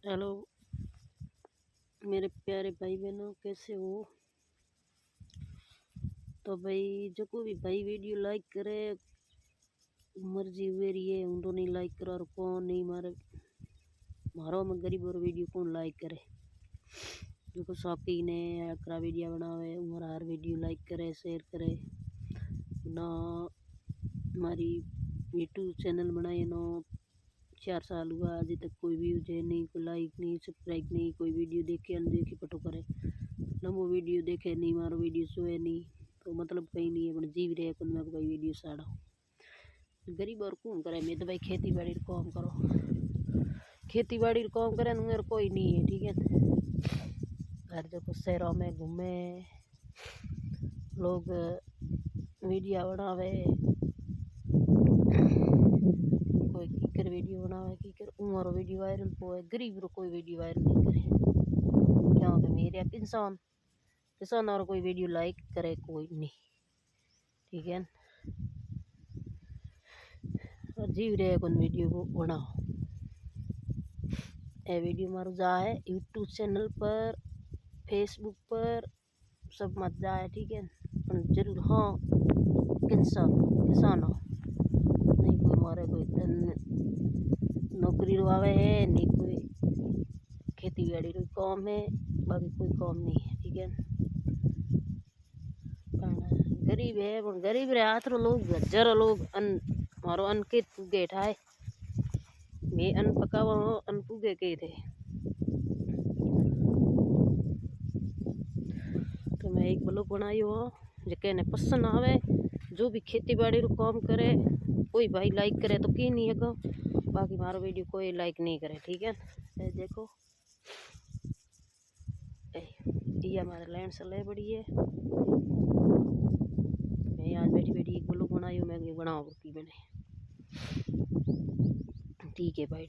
Hello मेरे प्यारे भाई बहनों, कैसे हो। तो भाई जो कोई भी भाई वीडियो लाइक करे मर्जी हुए रही है, उन नहीं लाइक करो और कौन नहीं मारो में गरीब और वीडियो कौन लाइक करे। जो को शौकीन है अकरा वीडियो बनावे उमर हर वीडियो लाइक करे शेयर करे ना। हमारी यूट्यूब चैनल बनाए नो 4 साल हुआ, अभी तक कोई व्यूज है नहीं, कोई लाइक नहीं, सब्सक्राइब नहीं, कोई वीडियो देखे अनदेखी पटो करे लंबो वीडियो देखे नहीं, मारो वीडियो सोए नहीं, तो मतलब कहीं नहीं है जीव रहे कुछ में कोई वीडियो साड़ा गरीब और कौन करे। मैं तो भाई खेती बाड़ी काम करो, खेती बाड़ी काम करे मेरे कोई नहीं है, ठीक है। हर जगह शहरों में घूमे लोग वीडियो बनावे, कोई कीकर वीडियो बनावे कीकर उमर वीडियो वायरल पोए, गरीब रो कोई वीडियो वायरल नहीं करे क्योंकि मेरे किसान और कोई वीडियो लाइक करे कोई नहीं, ठीक है। और जीव रहे कौन वीडियो को बनाओ। ये वीडियो मारो जाए यूट्यूब चैनल पर फेसबुक पर सब मत जाए, ठीक है। पर जरूर हाँ किसान हो नहीं कोई मारे कोई नौकरी आवे है नहीं, कोई खेती बाड़ी रो काम है, बाकी कोई काम नहीं है, ठीक है। गरीब है पर गरीब रे हाथ रो लोग हजार लोग मारो अन के पुगे ठाए मैं अन पकावा अन पुगे के थे। तो मैं एक ब्लॉग बनायो हो जो ने पसंद आवे, जो भी खेती बाड़ी रो काम करे कोई भाई लाइक करे तो की नहीं है, बाकी मारो वीडियो कोई लाइक नहीं करे, ठीक है। ये देखो ये हमारे लैंड से ले बड़ी है, मैं आज बैठी बैठी एक ब्लॉग बनाई हूँ, मैं बनाऊँ की मैंने, ठीक है भाई।